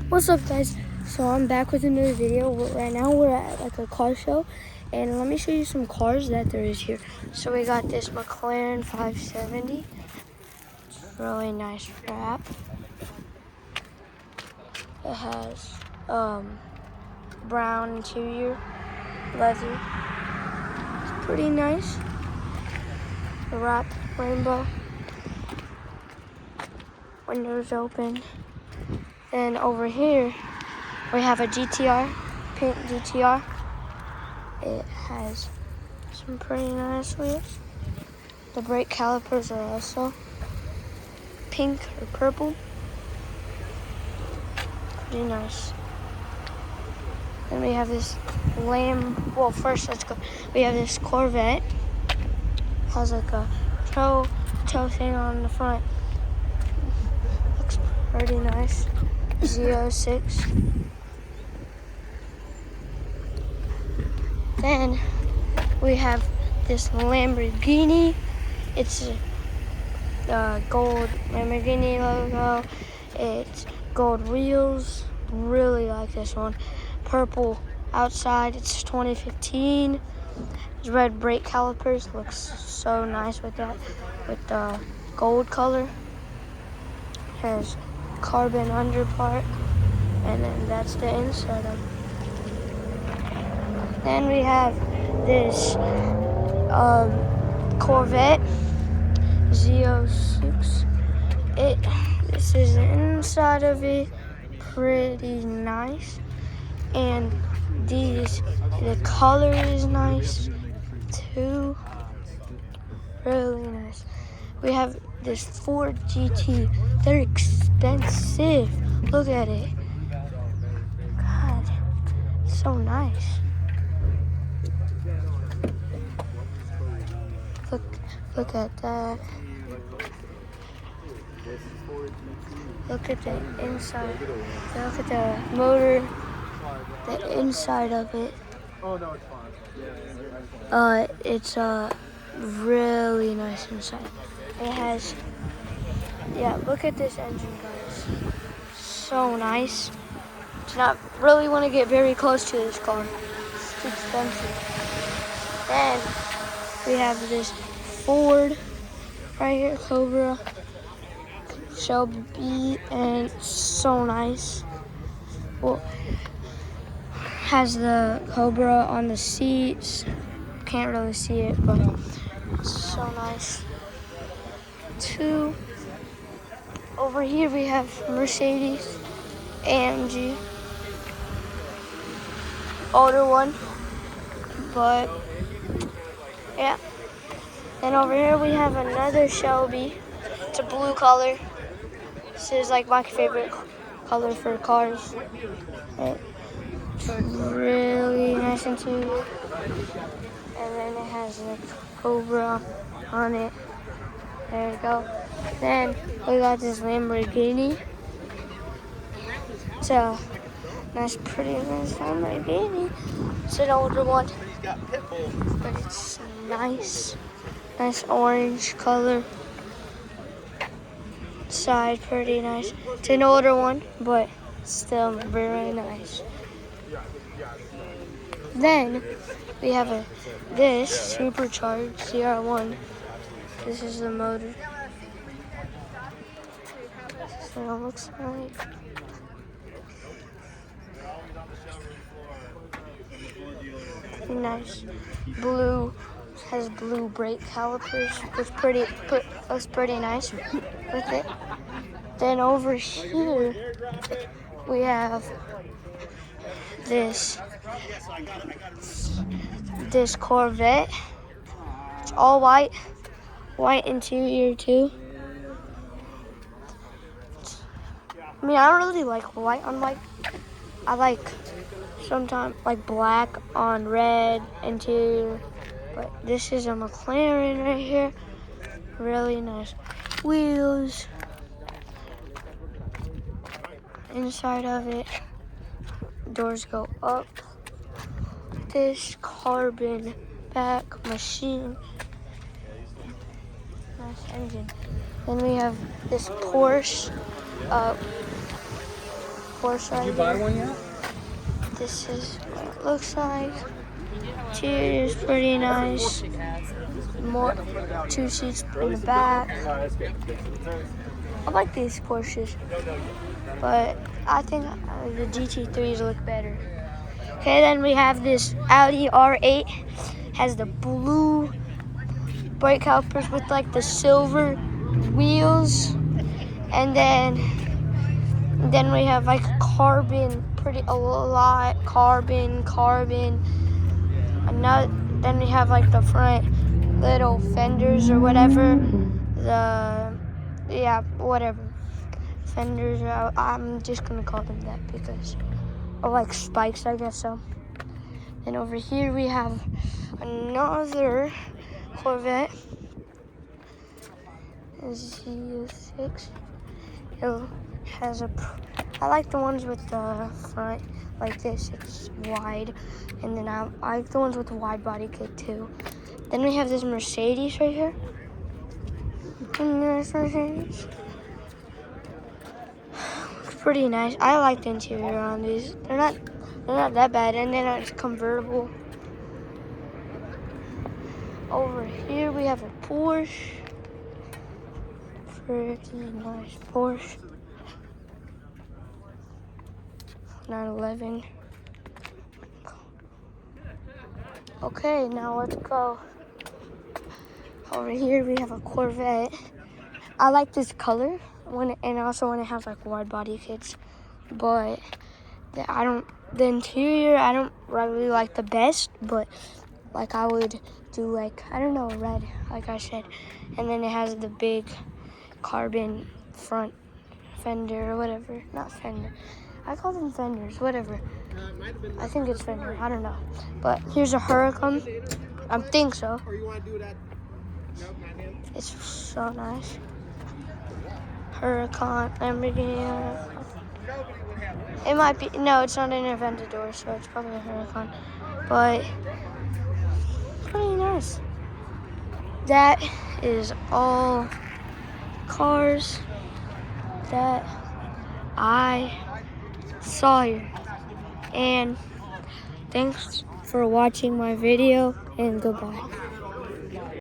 What's up, guys? So I'm back with another video. Right now we're at like a car show, and let me show you some cars that there is here. So we got this McLaren 570. It's really nice wrap. It has brown interior, leather. It's pretty nice. The wrap, rainbow. Windows open. Then over here we have a GTR, pink GTR. It has some pretty nice wheels. The brake calipers are also pink or purple. Pretty nice. Then we have this first let's go. We have this Corvette. Has like a tow thing on the front. Looks pretty nice. Z06. Then we have this Lamborghini. It's the gold Lamborghini logo. It's gold wheels. Really like this one. Purple outside. It's 2015. It's red brake calipers. Looks so nice with that. With the gold color. Has carbon under part. And then that's the inside of it. Then we have this Corvette Z06. This is the inside of it, pretty nice. And the color is nice too, really nice. We have this Ford GT. They're expensive. Look at it. God, so nice. Look at that. Look at the inside. Look at the motor. The inside of it. It's really nice inside. It has, look at this engine, guys. So nice. Do not really want to get very close to this car. It's too expensive. Then we have this Ford right here, Cobra Shelby, and it's so nice. Well, has the Cobra on the seats. Can't really see it, but it's so nice. Over here we have Mercedes AMG, older one, but yeah. Then over here we have another Shelby. It's a blue color. This is like my favorite color for cars. It's really nice interior. And then it has a Cobra on it. There you go. Then we got this Lamborghini. It's a pretty nice Lamborghini. It's an older one, but it's nice. Nice orange color. Side pretty nice. It's an older one, but still very nice. Then we have this supercharged CR1. This is the motor. This is what it looks like. Pretty nice. Blue. Has blue brake calipers. Looks pretty nice with it. Then over here we have this Corvette. It's all white interior too. I mean, I don't really like white on white. I like sometimes like black on red interior. But this is a McLaren right here. Really nice wheels. Inside of it, doors go up. This carbon back machine. Nice engine. Then we have this Porsche Porsche right Did you buy here. one yet? This is what it looks like. Interior is pretty nice. More 2 seats in the back. I like these Porsches, but I think the GT3s look better. Okay, then we have this Audi R8. Has the blue brake calipers with like the silver wheels, and then we have like carbon, a lot carbon. Another, then we have like the front little fenders or whatever. Whatever fenders. I'm just gonna call them that because, or like spikes, I guess so. And over here we have another Corvette. Z06. It has I like the ones with the front like this. It's wide, and then I like the ones with the wide body kit too. Then we have this Mercedes right here. Nice Mercedes. Pretty nice. I like the interior on these. They're not that bad, and then it's convertible. Over here we have a Porsche. Pretty nice Porsche. 911. Okay, now let's go. Over here we have a Corvette. I like this color and also when it has like wide body kits, but the interior I don't really like the best, but like I would do like, I don't know, red, like I said. And then it has the big carbon front fender or whatever. Not fender. I call them fenders, whatever. I think it's fender, I don't know. But here's a Huracan. I think so. It's so nice. Huracan, Lamborghini. It might be, no, it's not an Aventador, so it's probably a Huracan. But pretty nice. That is all cars that I saw here. And thanks for watching my video, and goodbye.